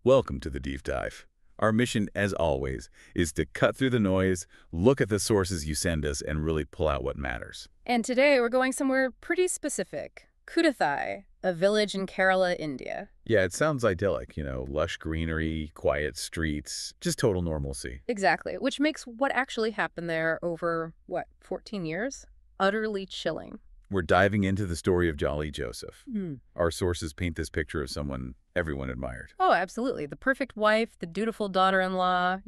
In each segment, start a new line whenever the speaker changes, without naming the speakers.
Welcome to the Deep Dive. Our mission, as always, is to cut through the noise, look at the sources you send us, and really pull out what matters.
And today we're going somewhere pretty specific. Kudathai, a village in Kerala, India.
Yeah, it sounds idyllic, lush greenery, quiet streets, just total normalcy.
Exactly, which makes what actually happened there over, 14 years? Utterly chilling.
We're diving into the story of Jolly Joseph.
Hmm.
Our sources paint this picture of someone everyone admired.
Oh, absolutely. The perfect wife, the dutiful daughter-in-law.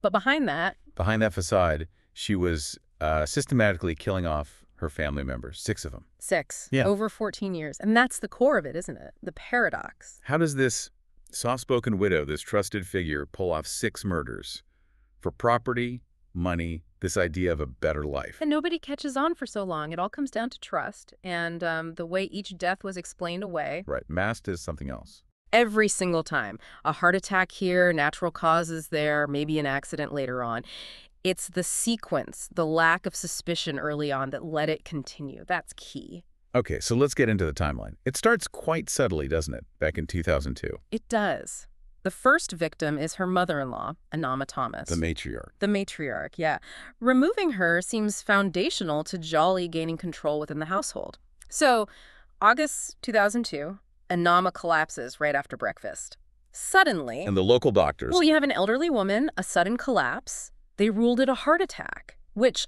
But behind that...
Behind that facade, she was systematically killing off her family members, 6 of them.
6.
Yeah.
Over 14 years. And that's the core of it, isn't it? The paradox.
How does this soft-spoken widow, this trusted figure, pull off 6 murders for property, money, this idea of a better life?
And nobody catches on for so long. It all comes down to trust and the way each death was explained away.
Right. Masked as something else.
Every single time. A heart attack here, natural causes there, maybe an accident later on. It's the sequence, the lack of suspicion early on that let it continue. That's key.
Okay, so let's get into the timeline. It starts quite subtly, doesn't it, back in 2002?
It does. The first victim is her mother-in-law, Anama Thomas.
The matriarch.
The matriarch, yeah. Removing her seems foundational to Jolly gaining control within the household. So, August 2002, Anama collapses right after breakfast. Suddenly...
And the local doctors...
Well, you have an elderly woman, a sudden collapse. They ruled it a heart attack, which,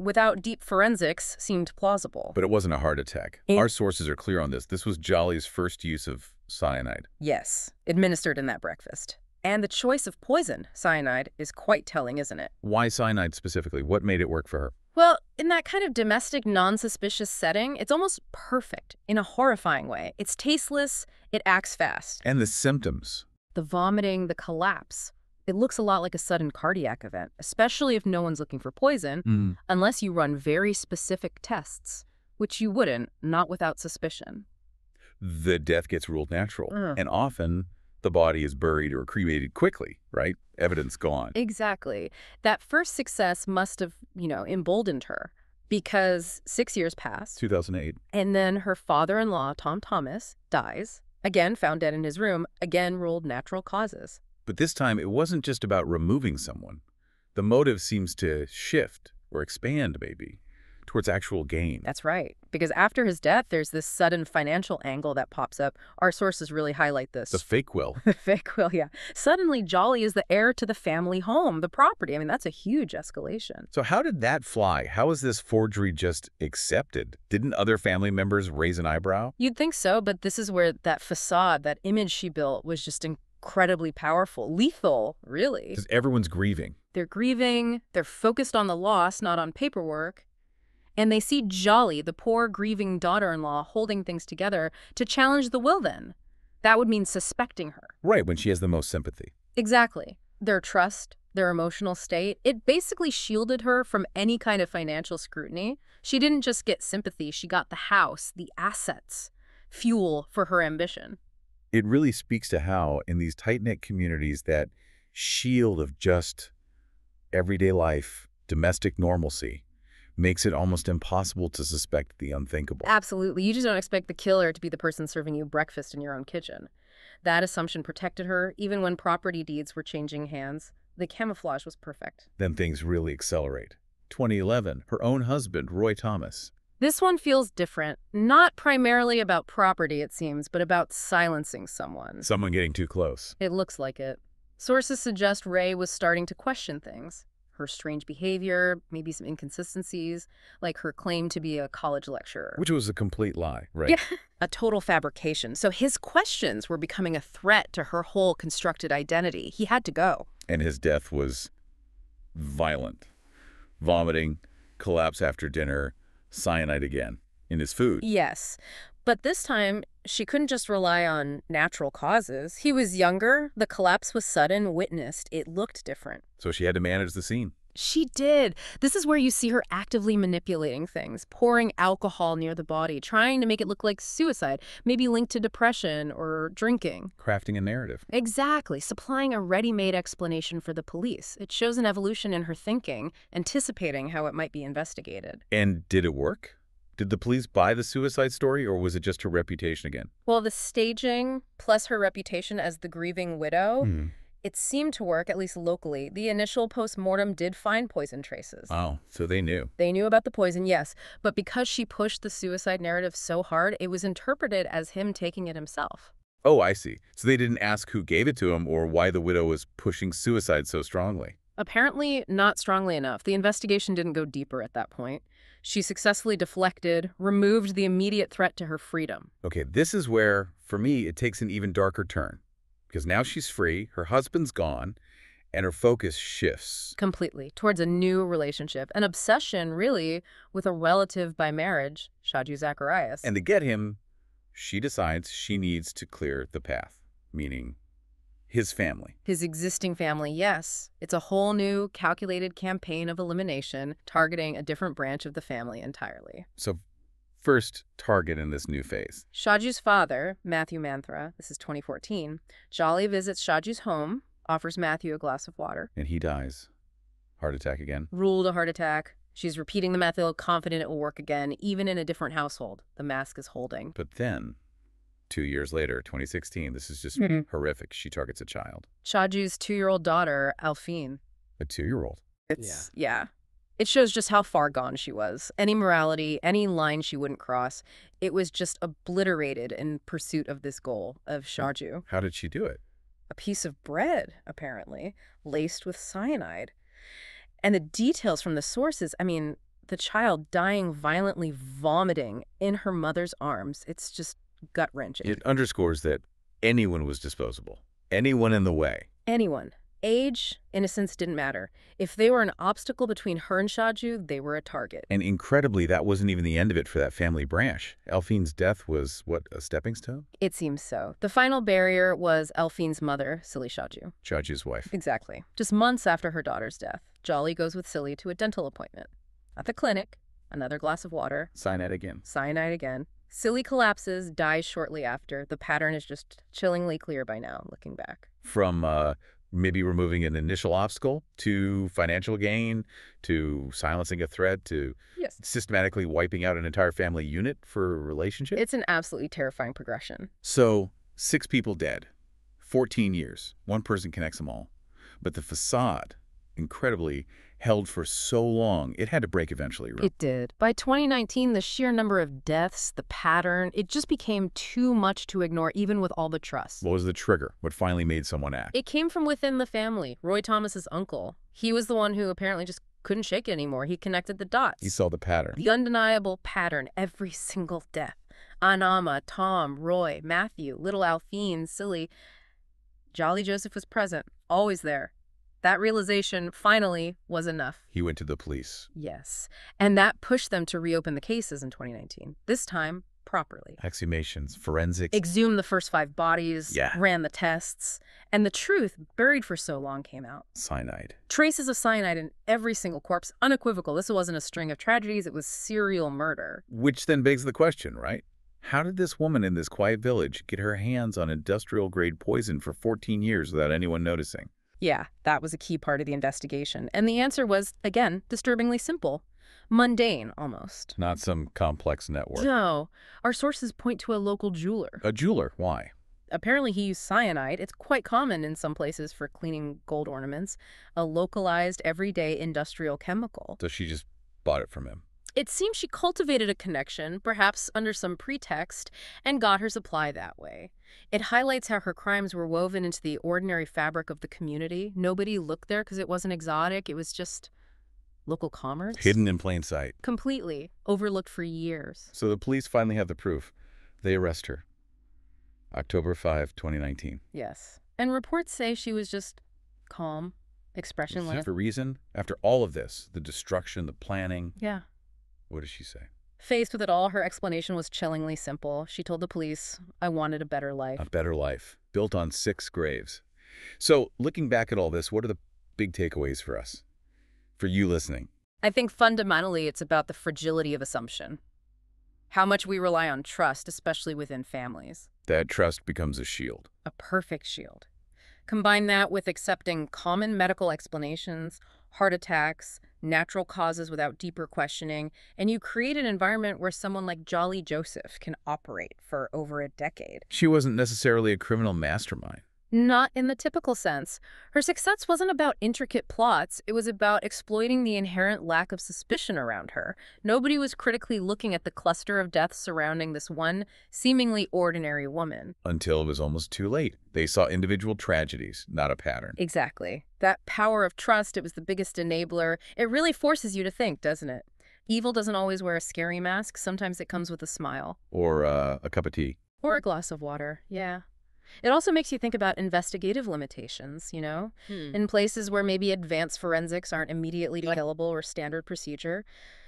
without deep forensics, seemed plausible.
But it wasn't a heart attack. Our sources are clear on this. This was Jolly's first use of cyanide.
Yes, administered in that breakfast. And the choice of poison, cyanide, is quite telling, isn't it?
Why cyanide specifically? What made it work for her?
Well, in that kind of domestic, non-suspicious setting, it's almost perfect in a horrifying way. It's tasteless, it acts fast.
And the symptoms.
The vomiting, the collapse. It looks a lot like a sudden cardiac event, especially if no one's looking for poison, unless you run very specific tests, which you wouldn't, not without suspicion.
The death gets ruled natural, and often the body is buried or cremated quickly, right? Evidence gone.
Exactly. That first success must have, emboldened her, because 6 years pass.
2008.
And then her father-in-law, Tom Thomas, dies, again found dead in his room, again ruled natural causes.
But this time, it wasn't just about removing someone. The motive seems to shift, or expand maybe, towards actual gain.
That's right. Because after his death, there's this sudden financial angle that pops up. Our sources really highlight this.
The fake will.
The fake will, yeah. Suddenly, Jolly is the heir to the family home, the property. That's a huge escalation.
So how did that fly? How was this forgery just accepted? Didn't other family members raise an eyebrow?
You'd think so, but this is where that facade, that image she built was just incredibly powerful, lethal, really.
Because everyone's grieving.
They're grieving, they're focused on the loss, not on paperwork. And they see Jolly, the poor, grieving daughter-in-law, holding things together to challenge the will then. That would mean suspecting her.
Right, when she has the most sympathy.
Exactly. Their trust, their emotional state, it basically shielded her from any kind of financial scrutiny. She didn't just get sympathy, she got the house, the assets, fuel for her ambition.
It really speaks to how, in these tight-knit communities, that shield of just everyday life, domestic normalcy, makes it almost impossible to suspect the unthinkable.
Absolutely. You just don't expect the killer to be the person serving you breakfast in your own kitchen. That assumption protected her, even when property deeds were changing hands. The camouflage was perfect.
Then things really accelerate. 2011, her own husband, Roy Thomas.
This one feels different. Not primarily about property, it seems, but about silencing someone.
Someone getting too close.
It looks like it. Sources suggest Ray was starting to question things. Her strange behavior, maybe some inconsistencies, like her claim to be a college lecturer.
Which was a complete lie, right?
Yeah, a total fabrication. So his questions were becoming a threat to her whole constructed identity. He had to go.
And his death was violent. Vomiting, collapse after dinner, cyanide again in his food.
Yes, but this time she couldn't just rely on natural causes. He was younger, the collapse was sudden, witnessed, it looked different.
So she had to manage the scene.
She did. This is where you see her actively manipulating things, pouring alcohol near the body, trying to make it look like suicide, maybe linked to depression or drinking.
Crafting a narrative.
Exactly, supplying a ready-made explanation for the police. It shows an evolution in her thinking, anticipating how it might be investigated.
And did it work? Did the police buy the suicide story, or was it just her reputation again?
Well, the staging plus her reputation as the grieving widow,
Hmm.
it seemed to work, at least locally. The initial post-mortem did find poison traces.
Oh, so they knew.
They knew about the poison, yes, but because she pushed the suicide narrative so hard, it was interpreted as him taking it himself.
Oh, I see. So they didn't ask who gave it to him or why the widow was pushing suicide so strongly.
Apparently, not strongly enough. The investigation didn't go deeper at that point. She successfully deflected, removed the immediate threat to her freedom.
Okay, this is where, for me, it takes an even darker turn. Because now she's free, her husband's gone, and her focus shifts.
Completely, towards a new relationship. An obsession, really, with a relative by marriage, Shaju Zacharias.
And to get him, she decides she needs to clear the path, meaning his family.
His existing family, yes. It's a whole new, calculated campaign of elimination, targeting a different branch of the family entirely.
So first target in this new phase.
Shaju's father, Matthew Manthra, this is 2014, Jolly visits Shaju's home, offers Matthew a glass of water.
And he dies. Heart attack again.
Ruled a heart attack. She's repeating the method, confident it will work again, even in a different household. The mask is holding.
But then, 2 years later, 2016, this is just horrific. She targets a child.
Shaju's 2-year-old daughter, Alphine.
A 2-year-old.
Yeah. It shows just how far gone she was. Any morality, any line she wouldn't cross, it was just obliterated in pursuit of this goal of Shaju.
How did she do it?
A piece of bread, apparently, laced with cyanide. And the details from the sources, I mean, the child dying violently, vomiting in her mother's arms, it's just gut-wrenching.
It underscores that anyone was disposable. Anyone in the way.
Anyone. Age, innocence didn't matter. If they were an obstacle between her and Shaju, they were a target.
And incredibly, that wasn't even the end of it for that family branch. Alphine's death was, what, a stepping stone?
It seems so. The final barrier was Alphine's mother, Silly Shaju.
Shaju's wife.
Exactly. Just months after her daughter's death, Jolly goes with Silly to a dental appointment. At the clinic, another glass of water.
Cyanide again.
Cyanide again. Silly collapses, dies shortly after. The pattern is just chillingly clear by now, looking back.
From maybe removing an initial obstacle to financial gain to silencing a threat to systematically wiping out an entire family unit for a relationship.
It's an absolutely terrifying progression.
So 6 people dead, 14 years. One person connects them all. But the facade, incredibly, held for so long, it had to break eventually, right?
It did. By 2019, the sheer number of deaths, the pattern, it just became too much to ignore, even with all the trust.
What was the trigger? What finally made someone act?
It came from within the family. Roy Thomas's uncle. He was the one who apparently just couldn't shake it anymore. He connected the dots.
He saw the pattern.
The undeniable pattern, every single death. Anama, Tom, Roy, Matthew, little Alphine, Silly. Jolly Joseph was present, always there. That realization, finally, was enough.
He went to the police.
Yes. And that pushed them to reopen the cases in 2019. This time, properly.
Exhumations, forensics.
Exhumed the first 5 bodies, ran the tests, and the truth, buried for so long, came out.
Cyanide.
Traces of cyanide in every single corpse, unequivocal. This wasn't a string of tragedies, it was serial murder.
Which then begs the question, right? How did this woman in this quiet village get her hands on industrial-grade poison for 14 years without anyone noticing?
Yeah, that was a key part of the investigation. And the answer was, again, disturbingly simple. Mundane, almost.
Not some complex network.
No. Our sources point to a local jeweler.
A jeweler? Why?
Apparently he used cyanide. It's quite common in some places for cleaning gold ornaments. A localized, everyday industrial chemical.
So she just bought it from him.
It seems she cultivated a connection, perhaps under some pretext, and got her supply that way. It highlights how her crimes were woven into the ordinary fabric of the community. Nobody looked there because it wasn't exotic. It was just local commerce.
Hidden in plain sight.
Completely. Overlooked for years.
So the police finally have the proof. They arrest her. October 5, 2019.
Yes. And reports say she was just calm, expressionless.
After reason, after all of this, the destruction, the planning.
Yeah.
What does she say?
Faced with it all, her explanation was chillingly simple. She told the police, I wanted a better life.
A better life, built on 6 graves. So, looking back at all this, what are the big takeaways for us? For you listening?
I think fundamentally it's about the fragility of assumption. How much we rely on trust, especially within families.
That trust becomes a shield.
A perfect shield. Combine that with accepting common medical explanations, heart attacks, natural causes without deeper questioning, and you create an environment where someone like Jolly Joseph can operate for over a decade.
She wasn't necessarily a criminal mastermind.
Not in the typical sense. Her success wasn't about intricate plots, it was about exploiting the inherent lack of suspicion around her. Nobody was critically looking at the cluster of deaths surrounding this one seemingly ordinary woman.
Until it was almost too late. They saw individual tragedies, not a pattern.
Exactly. That power of trust, it was the biggest enabler. It really forces you to think, doesn't it? Evil doesn't always wear a scary mask. Sometimes it comes with a smile.
Or a cup of tea.
Or a glass of water, yeah. It also makes you think about investigative limitations, in places where maybe advanced forensics aren't immediately available or standard procedure.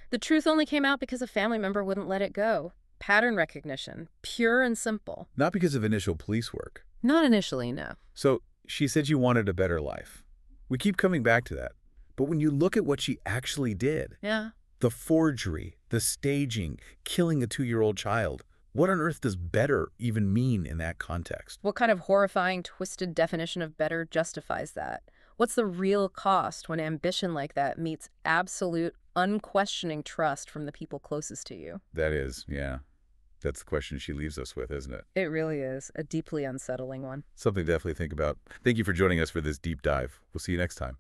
The truth only came out because a family member wouldn't let it go. Pattern recognition, pure and simple.
Not because of initial police work.
Not initially, no.
So she said you wanted a better life. We keep coming back to that. But when you look at what she actually did,
Yeah.
the forgery, the staging, killing a 2-year-old child, what on earth does better even mean in that context?
What kind of horrifying, twisted definition of better justifies that? What's the real cost when ambition like that meets absolute, unquestioning trust from the people closest to you?
That is, yeah. That's the question she leaves us with, isn't it?
It really is a deeply unsettling one.
Something to definitely think about. Thank you for joining us for this deep dive. We'll see you next time.